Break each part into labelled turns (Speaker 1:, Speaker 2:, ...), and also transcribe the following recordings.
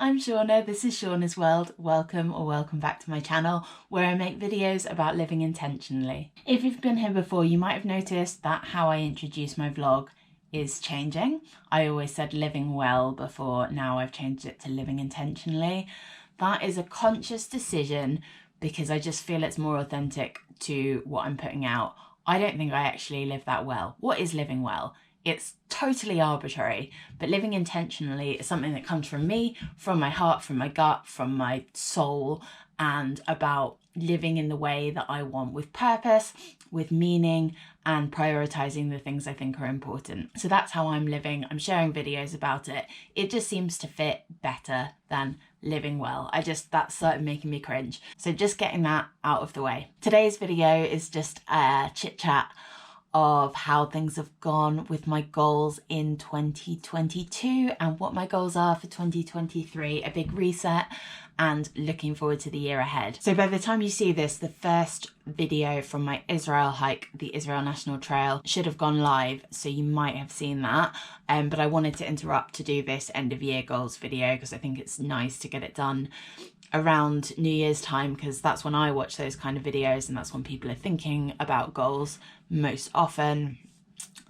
Speaker 1: I'm Shauna, this is Shauna's World. Welcome or welcome back to my channel where I make videos about living intentionally. If you've been here before, you might have noticed that how I introduce my vlog is changing. I always said living well before, now I've changed it to living intentionally. That is a conscious decision because I just feel it's more authentic to what I'm putting out. I don't think I actually live that well. What is living well? It's totally arbitrary, but living intentionally is something that comes from me, from my heart, from my gut, from my soul, and about living in the way that I want, with purpose, with meaning, and prioritizing the things I think are important. So that's how I'm living. I'm sharing videos about it. It just seems to fit better than living well. That started making me cringe. So just getting that out of the way. Today's video is just a chit chat of how things have gone with my goals in 2022 and what my goals are for 2023, a big reset and looking forward to the year ahead. So by the time you see this, the first video from my Israel hike, the Israel National Trail, should have gone live, so you might have seen that. But I wanted to interrupt to do this end of year goals video because I think it's nice to get it done around New Year's time, because that's when I watch those kind of videos and that's when people are thinking about goals most often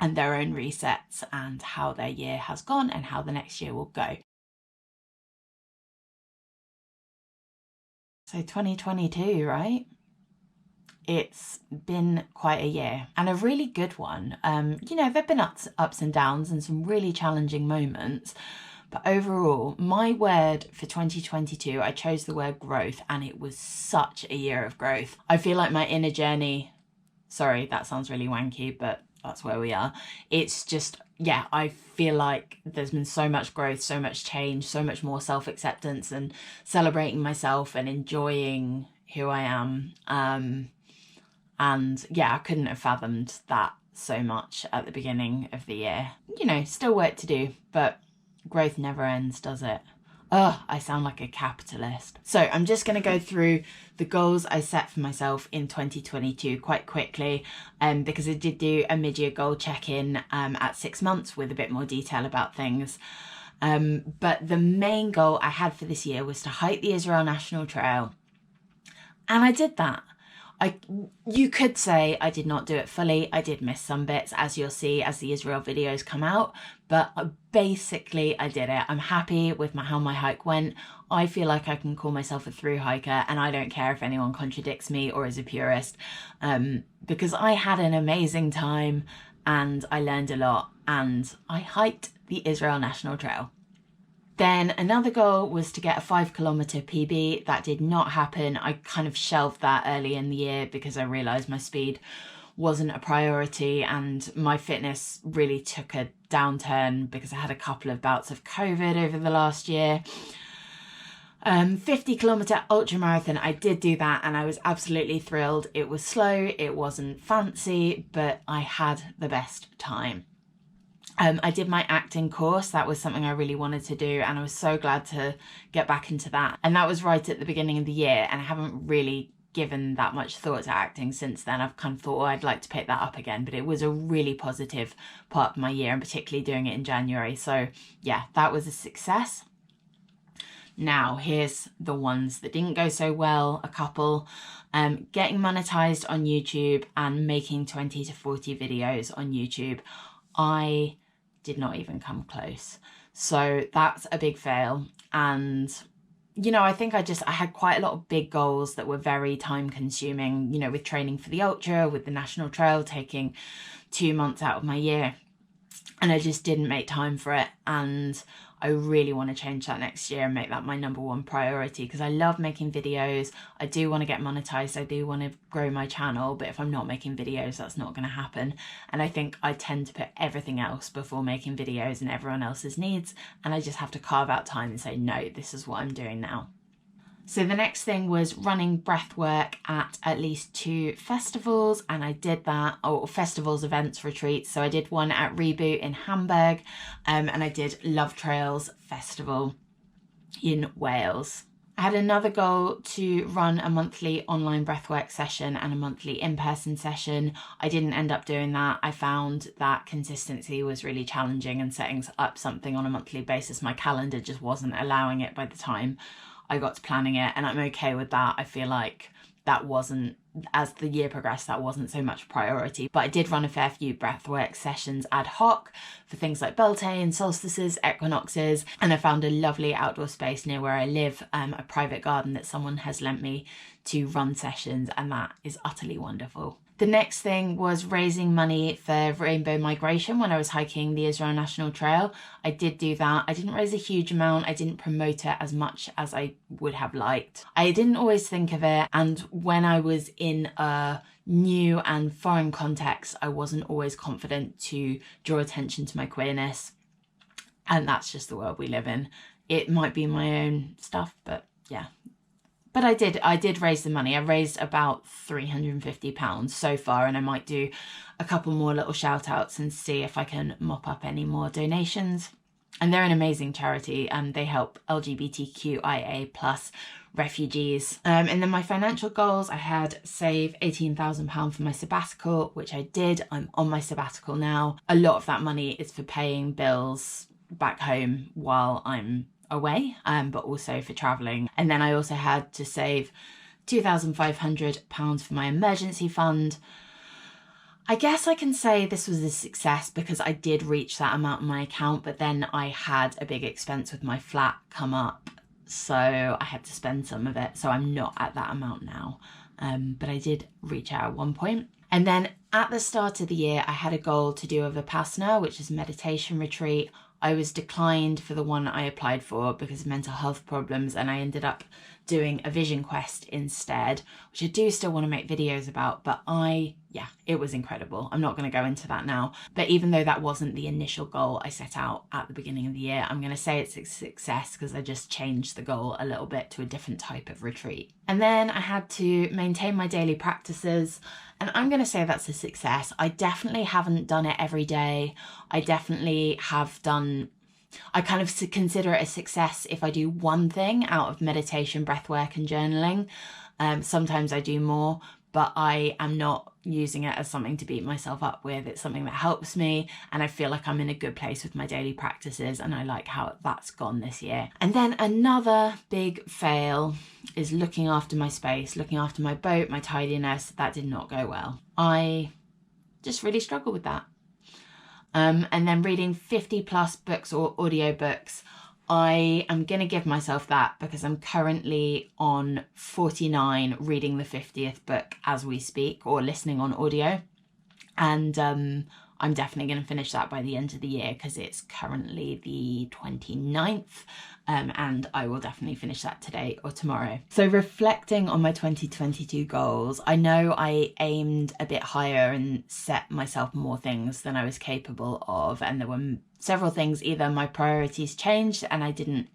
Speaker 1: and their own resets and how their year has gone and how the next year will go. So 2022, right? It's been quite a year and a really good one. You know, there've been ups and downs and some really challenging moments. But overall, my word for 2022, I chose the word growth, and it was such a year of growth. I feel like my inner journey, sorry, that sounds really wanky, but that's where we are. It's just, yeah, I feel like there's been so much growth, so much change, so much more self-acceptance and celebrating myself and enjoying who I am. And yeah, I couldn't have fathomed that so much at the beginning of the year. You know, still work to do, but growth never ends, does it? Ugh, I sound like a capitalist. So I'm just going to go through the goals I set for myself in 2022 quite quickly, because I did do a mid-year goal check-in at 6 months with a bit more detail about things. But the main goal I had for this year was to hike the Israel National Trail. And I did that. You could say I did not do it fully. I did miss some bits, as you'll see as the Israel videos come out, but basically I did it. I'm happy with how my hike went. I feel like I can call myself a through hiker, and I don't care if anyone contradicts me or is a purist, because I had an amazing time and I learned a lot, and I hiked the Israel National Trail. Then another goal was to get a 5-kilometer PB. That did not happen. I kind of shelved that early in the year because I realised my speed wasn't a priority and my fitness really took a downturn because I had a couple of bouts of COVID over the last year. 50-kilometer ultra marathon, I did do that and I was absolutely thrilled. It was slow, it wasn't fancy, but I had the best time. I did my acting course. That was something I really wanted to do, and I was so glad to get back into that. And that was right at the beginning of the year, and I haven't really given that much thought to acting since then. I've kind of thought, oh, I'd like to pick that up again, but it was a really positive part of my year, and particularly doing it in January. So yeah, that was a success. Now, here's the ones that didn't go so well, a couple. Getting monetized on YouTube and making 20 to 40 videos on YouTube. I did not even come close. So that's a big fail. And, you know, I think I had quite a lot of big goals that were very time consuming, you know, with training for the ultra, with the National Trail taking 2 months out of my year. And I just didn't make time for it. And I really want to change that next year and make that my #1 priority, because I love making videos. I do want to get monetized. I do want to grow my channel, but if I'm not making videos, that's not going to happen. And I think I tend to put everything else before making videos and everyone else's needs. And I just have to carve out time and say, no, this is what I'm doing now. So the next thing was running breathwork at least 2 festivals, and I did that, or festivals, events, retreats. So I did one at Reboot in Hamburg, and I did Love Trails Festival in Wales. I I had another goal to run a monthly online breathwork session and a monthly in-person session. I didn't end up doing that. I found that consistency was really challenging, and setting up something on a monthly basis, my calendar just wasn't allowing it by the time I got to planning it, and I'm okay with that. I feel like that wasn't, as the year progressed, that wasn't so much a priority. But I did run a fair few breathwork sessions ad hoc for things like Beltane, solstices, equinoxes, and I found a lovely outdoor space near where I live, a private garden that someone has lent me to run sessions, and that is utterly wonderful. The next thing was raising money for Rainbow Migration when I was hiking the Israel National Trail. I did do that. I didn't raise a huge amount. I didn't promote it as much as I would have liked. I didn't always think of it, and when I was in a new and foreign context, I wasn't always confident to draw attention to my queerness, and that's just the world we live in. It might be my own stuff, but yeah. But I did raise the money. I raised about £350 so far, and I might do a couple more little shout outs and see if I can mop up any more donations. And they're an amazing charity, and they help LGBTQIA+ refugees. And then my financial goals, I had save £18,000 for my sabbatical, which I did. I'm on my sabbatical now. A lot of that money is for paying bills back home while I'm away, but also for travelling. And then I also had to save £2,500 for my emergency fund. I guess I can say this was a success because I did reach that amount in my account, but then I had a big expense with my flat come up, so I had to spend some of it. So I'm not at that amount now, but I did reach out at one point. And then at the start of the year, I had a goal to do a Vipassana, which is a meditation retreat. I was declined for the one I applied for because of mental health problems, and I ended up doing a vision quest instead, which I do still want to make videos about, but it was incredible. I'm not going to go into that now, but even though that wasn't the initial goal I set out at the beginning of the year, I'm going to say it's a success because I just changed the goal a little bit to a different type of retreat. And then I had to maintain my daily practices, and I'm going to say that's a success. I definitely haven't done it every day. I definitely have done, I kind of consider it a success if I do one thing out of meditation, breathwork and journaling. Sometimes I do more, but I am not using it as something to beat myself up with. It's something that helps me, and I feel like I'm in a good place with my daily practices, and I like how that's gone this year. And then another big fail is looking after my space, looking after my boat, my tidiness. That did not go well. I just really struggle with that. And then reading 50+ books or audiobooks. I am going to give myself that because I'm currently on 49, reading the 50th book as we speak, or listening on audio. And I'm definitely going to finish that by the end of the year because it's currently the 29th. And I will definitely finish that today or tomorrow. So reflecting on my 2022 goals, I know I aimed a bit higher and set myself more things than I was capable of. And there were several things, either my priorities changed and I didn't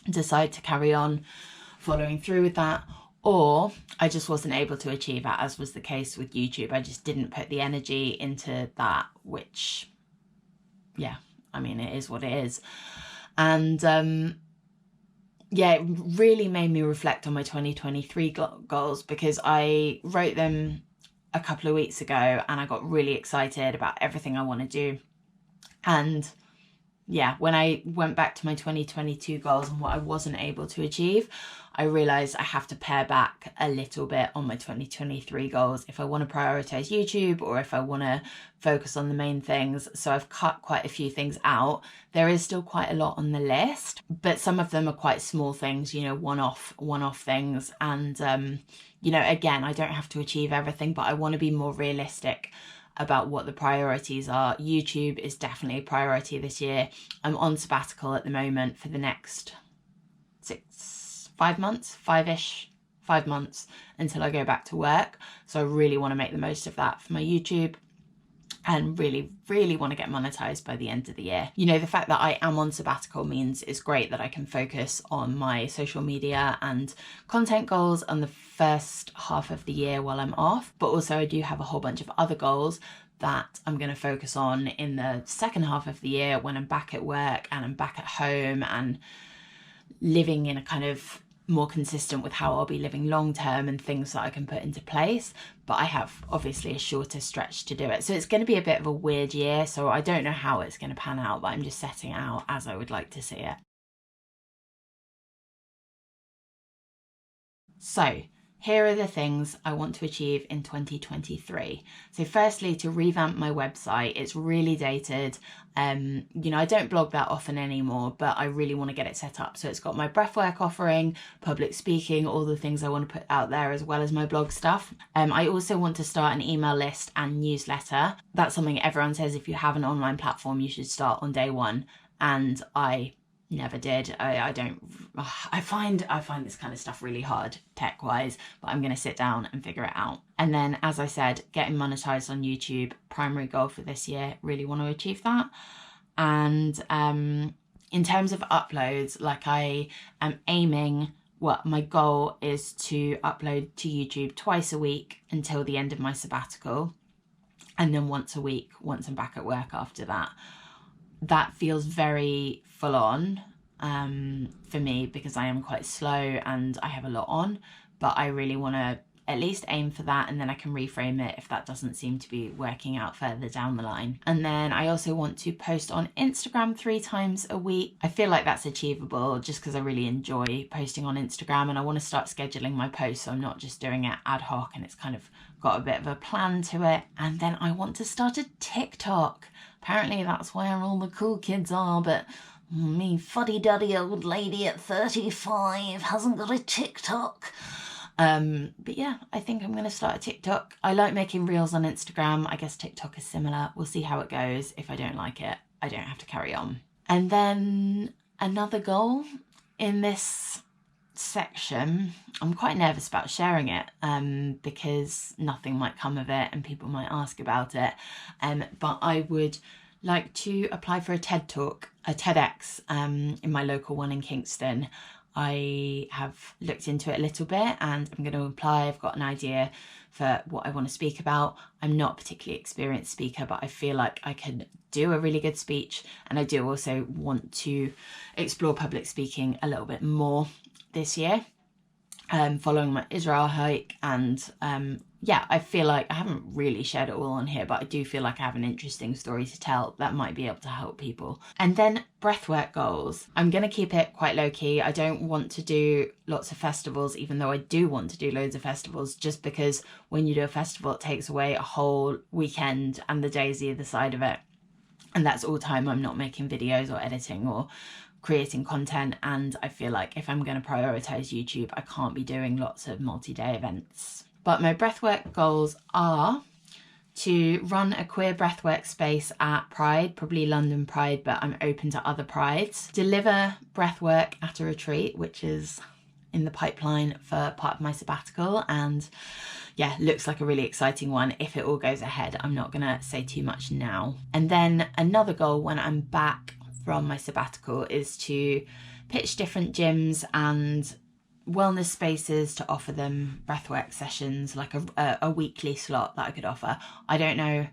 Speaker 1: decide to carry on following through with that, or I just wasn't able to achieve it, as was the case with YouTube. I just didn't put the energy into that, which, yeah, I mean, it is what it is. And it really made me reflect on my 2023 goals because I wrote them a couple of weeks ago and I got really excited about everything I want to do. And yeah, when I went back to my 2022 goals and what I wasn't able to achieve, I realised I have to pare back a little bit on my 2023 goals if I want to prioritise YouTube or if I want to focus on the main things. So I've cut quite a few things out. There is still quite a lot on the list, but some of them are quite small things, you know, one-off things. And, you know, again, I don't have to achieve everything, but I want to be more realistic about what the priorities are. YouTube is definitely a priority this year. I'm on sabbatical at the moment for the next 5 months until I go back to work. So I really want to make the most of that for my YouTube and really, really want to get monetized by the end of the year. You know, the fact that I am on sabbatical means it's great that I can focus on my social media and content goals on the first half of the year while I'm off. But also I do have a whole bunch of other goals that I'm going to focus on in the second half of the year when I'm back at work and I'm back at home and living in a kind of more consistent with how I'll be living long term and things that I can put into place, but I have obviously a shorter stretch to do it. So it's going to be a bit of a weird year, so I don't know how it's going to pan out, but I'm just setting it out as I would like to see it. So here are the things I want to achieve in 2023. So firstly, to revamp my website. It's really dated. You know, I don't blog that often anymore, but I really want to get it set up. So it's got my breathwork offering, public speaking, all the things I want to put out there, as well as my blog stuff. I also want to start an email list and newsletter. That's something everyone says if you have an online platform, you should start on day one. And I never did. I find this kind of stuff really hard tech wise, but I'm going to sit down and figure it out. And then, as I said, getting monetized on YouTube, primary goal for this year, really want to achieve that. And in terms of uploads, like I am aiming, my goal is to upload to YouTube twice a week until the end of my sabbatical, and then once a week once I'm back at work after that. That feels very full on for me because I am quite slow and I have a lot on, but I really want to at least aim for that, and then I can reframe it if that doesn't seem to be working out further down the line. And then I also want to post on Instagram 3 times a week. I feel like that's achievable just because I really enjoy posting on Instagram, and I want to start scheduling my posts so I'm not just doing it ad hoc and it's kind of got a bit of a plan to it. And then I want to start a TikTok. Apparently that's where all the cool kids are, but me fuddy-duddy old lady at 35 hasn't got a TikTok. But yeah, I think I'm going to start a TikTok. I like making reels on Instagram. I guess TikTok is similar. We'll see how it goes. If I don't like it, I don't have to carry on. And then another goal in this section, I'm quite nervous about sharing it because nothing might come of it and people might ask about it. But I would like to apply for a TED Talk, a TEDx in my local one in Kingston. I have looked into it a little bit and I'm going to apply. I've got an idea for what I want to speak about. I'm not a particularly experienced speaker, but I feel like I can do a really good speech. And I do also want to explore public speaking a little bit more this year, following my Israel hike. And yeah, I feel like I haven't really shared it all on here, but I do feel like I have an interesting story to tell that might be able to help people. And then breathwork goals. I'm going to keep it quite low key. I don't want to do lots of festivals, even though I do want to do loads of festivals, just because when you do a festival, it takes away a whole weekend and the days either side of it. And that's all time I'm not making videos or editing or creating content. And I feel like if I'm going to prioritize YouTube, I can't be doing lots of multi-day events. But my breathwork goals are to run a queer breathwork space at Pride, probably London Pride, but I'm open to other prides. Deliver breathwork at a retreat, which is in the pipeline for part of my sabbatical. And yeah, looks like a really exciting one. If it all goes ahead, I'm not gonna say too much now. And then another goal when I'm back from my sabbatical is to pitch different gyms and wellness spaces to offer them breathwork sessions, like a weekly slot that I could offer. I don't know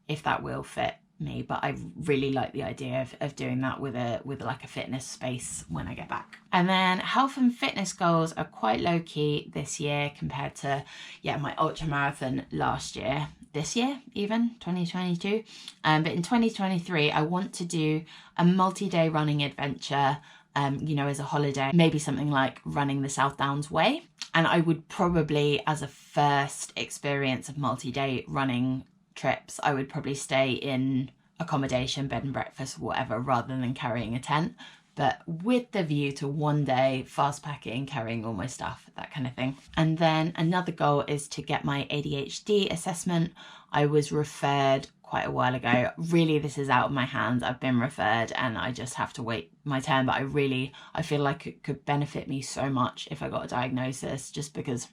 Speaker 1: if that will fit me, but I really like the idea of doing that with like a fitness space when I get back. And then health and fitness goals are quite low key this year compared to my ultra marathon last year, this year even 2022. But in 2023 I want to do a multi-day running adventure, as a holiday, maybe something like running the South Downs Way. And I would probably, as a first experience of multi-day running trips, I would probably stay in accommodation, bed and breakfast, whatever, rather than carrying a tent, but with the view to one day fast packing, carrying all my stuff, that kind of thing. And then another goal is to get my ADHD assessment. I was referred quite a while ago. Really, this is out of my hands. I've been referred and I just have to wait my turn, but I feel like it could benefit me so much if I got a diagnosis, just because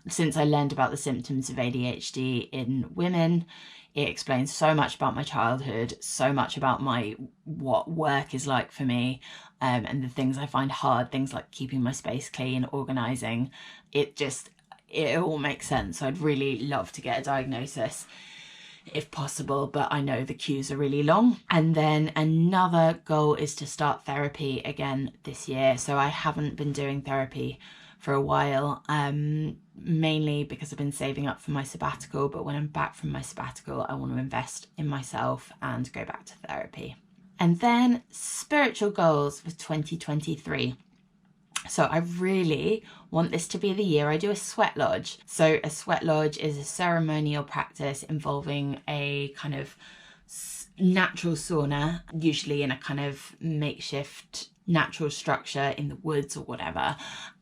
Speaker 1: since I learned about the symptoms of ADHD in women, it explains so much about my childhood, so much about what work is like for me, and the things I find hard, things like keeping my space clean, organising. It all makes sense. So I'd really love to get a diagnosis if possible, but I know the queues are really long. And then another goal is to start therapy again this year. So I haven't been doing therapy for a while, mainly because I've been saving up for my sabbatical, but when I'm back from my sabbatical, I want to invest in myself and go back to therapy. And then spiritual goals for 2023. So I really want this to be the year I do a sweat lodge. So a sweat lodge is a ceremonial practice involving a kind of natural sauna, usually in a kind of makeshift natural structure in the woods or whatever.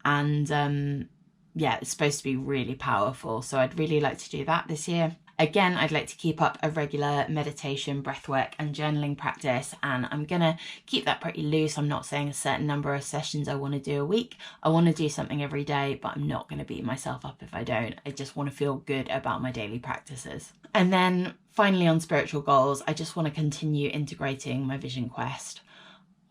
Speaker 1: And yeah, it's supposed to be really powerful. So I'd really like to do that this year. Again, I'd like to keep up a regular meditation, breathwork and journaling practice, and I'm gonna keep that pretty loose. I'm not saying a certain number of sessions I want to do a week. I want to do something every day, but I'm not going to beat myself up if I don't. I just want to feel good about my daily practices. And then finally, on spiritual goals, I just want to continue integrating my Vision Quest.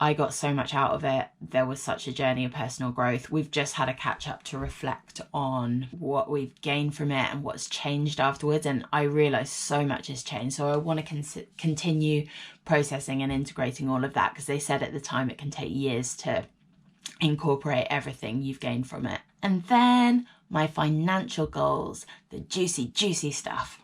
Speaker 1: I got so much out of it. There was such a journey of personal growth. We've just had a catch up to reflect on what we've gained from it and what's changed afterwards. And I realised so much has changed. So I want to continue processing and integrating all of that, because they said at the time it can take years to incorporate everything you've gained from it. And then my financial goals, the juicy stuff.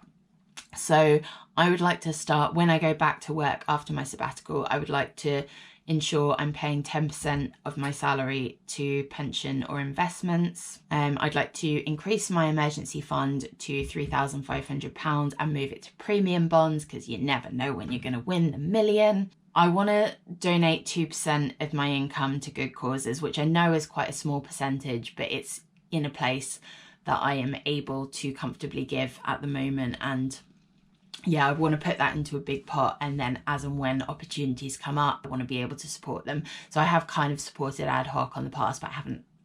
Speaker 1: So I would like to start, when I go back to work after my sabbatical, I would like to ensure I'm paying 10% of my salary to pension or investments. I'd like to increase my emergency fund to £3,500 and move it to premium bonds, because you never know when you're going to win the million. I want to donate 2% of my income to good causes, which I know is quite a small percentage, but it's in a place that I am able to comfortably give at the moment. And yeah, I want to put that into a big pot, and then as and when opportunities come up, I want to be able to support them. So I have kind of supported ad hoc on the past, but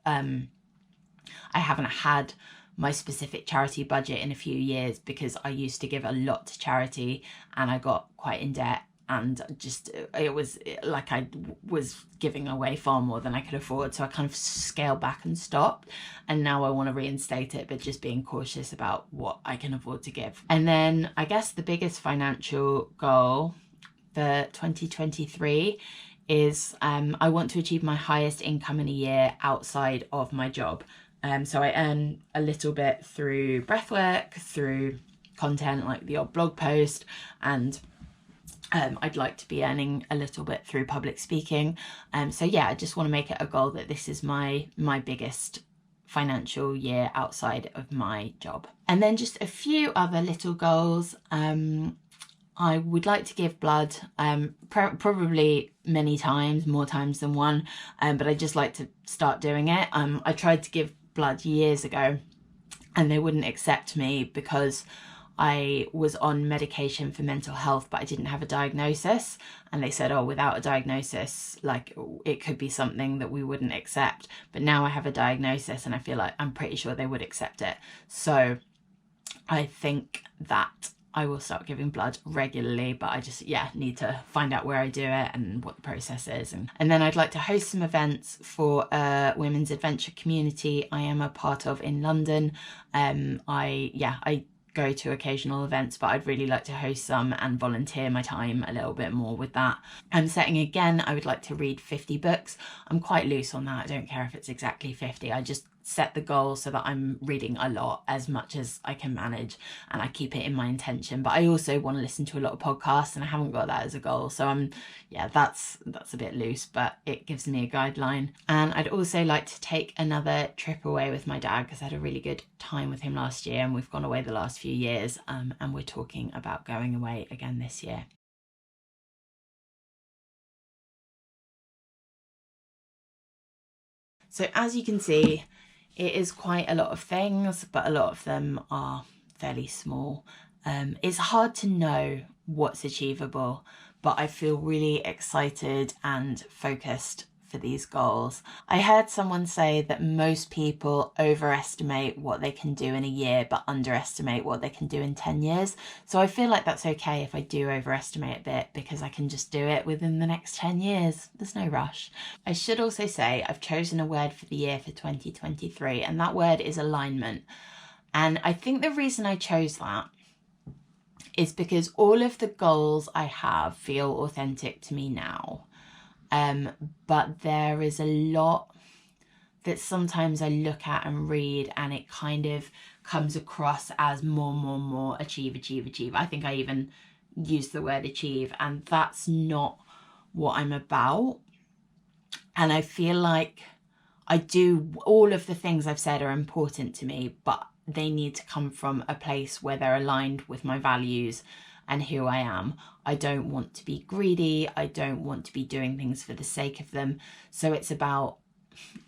Speaker 1: I haven't had my specific charity budget in a few years, because I used to give a lot to charity and I got quite in debt, and just it was like I was giving away far more than I could afford. So I kind of scaled back and stopped, and now I want to reinstate it, but just being cautious about what I can afford to give. And then I guess the biggest financial goal for 2023 is I want to achieve my highest income in a year outside of my job. So I earn a little bit through breathwork, through content like the odd blog post, and I'd like to be earning a little bit through public speaking. So yeah, I just want to make it a goal that this is my biggest financial year outside of my job. And then just a few other little goals. I would like to give blood, probably many times, more times than one, but I just like to start doing it. I tried to give blood years ago and they wouldn't accept me because I was on medication for mental health, but I didn't have a diagnosis. And they said, oh, without a diagnosis, like it could be something that we wouldn't accept. But now I have a diagnosis and I feel like I'm pretty sure they would accept it. So I think that I will start giving blood regularly, but I just, need to find out where I do it and what the process is. And then I'd like to host some events for a women's adventure community I am a part of in London. I go to occasional events, but I'd really like to host some and volunteer my time a little bit more with that. I'm setting again, I would like to read 50 books. I'm quite loose on that. I don't care if it's exactly 50. I just set the goal so that I'm reading a lot, as much as I can manage, and I keep it in my intention. But I also want to listen to a lot of podcasts, and I haven't got that as a goal. So that's a bit loose, but it gives me a guideline. And I'd also like to take another trip away with my dad, because I had a really good time with him last year, and we've gone away the last few years, and we're talking about going away again this year. So as you can see, it is quite a lot of things, but a lot of them are fairly small. It's hard to know what's achievable, but I feel really excited and focused for these goals. I heard someone say that most people overestimate what they can do in a year, but underestimate what they can do in 10 years. So I feel like that's okay if I do overestimate a bit, because I can just do it within the next 10 years. There's no rush. I should also say I've chosen a word for the year for 2023, and that word is alignment. And I think the reason I chose that is because all of the goals I have feel authentic to me now. But there is a lot that sometimes I look at and read and it kind of comes across as more, achieve. I think I even used the word achieve, and that's not what I'm about. And I feel like I do, all of the things I've said are important to me, but they need to come from a place where they're aligned with my values and who I am. I don't want to be greedy. I don't want to be doing things for the sake of them. So it's about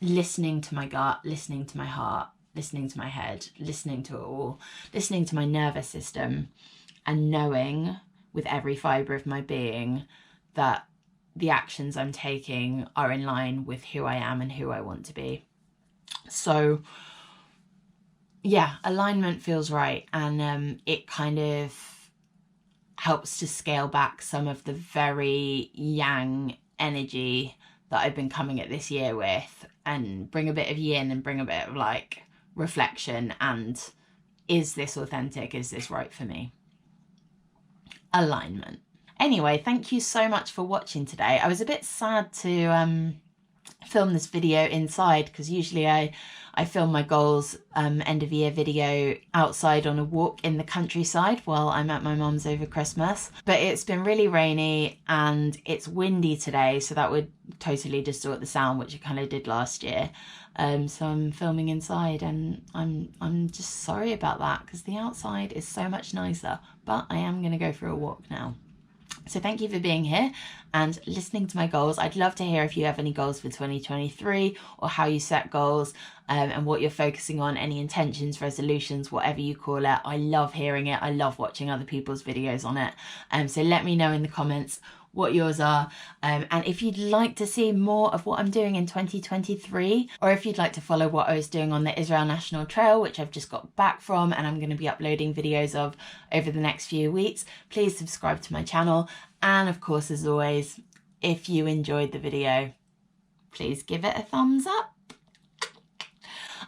Speaker 1: listening to my gut, listening to my heart, listening to my head, listening to it all, listening to my nervous system, and knowing with every fibre of my being that the actions I'm taking are in line with who I am and who I want to be. So yeah, alignment feels right, and it kind of helps to scale back some of the very yang energy that I've been coming at this year with, and bring a bit of yin and bring a bit of like reflection and is this authentic? Is this right for me? Alignment. Anyway, thank you so much for watching today. I was a bit sad to film this video inside, because usually I film my goals end of year video outside on a walk in the countryside while I'm at my mum's over Christmas. But it's been really rainy and it's windy today, so that would totally distort the sound, which it kind of did last year. So I'm filming inside, and I'm just sorry about that, because the outside is so much nicer. But I am going to go for a walk now. So thank you for being here and listening to my goals. I'd love to hear if you have any goals for 2023, or how you set goals, and what you're focusing on, any intentions, resolutions, whatever you call it. I love hearing it. I love watching other people's videos on it. So let me know in the comments what yours are, and if you'd like to see more of what I'm doing in 2023, or if you'd like to follow what I was doing on the Israel National Trail, which I've just got back from and I'm going to be uploading videos of over the next few weeks, please subscribe to my channel. And of course, as always, if you enjoyed the video, please give it a thumbs up.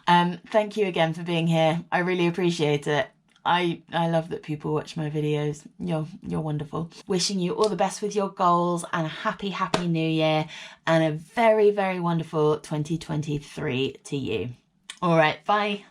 Speaker 1: Thank you again for being here. I really appreciate it. I love that people watch my videos. You're wonderful. Wishing you all the best with your goals, and a happy new year, and a very wonderful 2023 to you. All right, bye.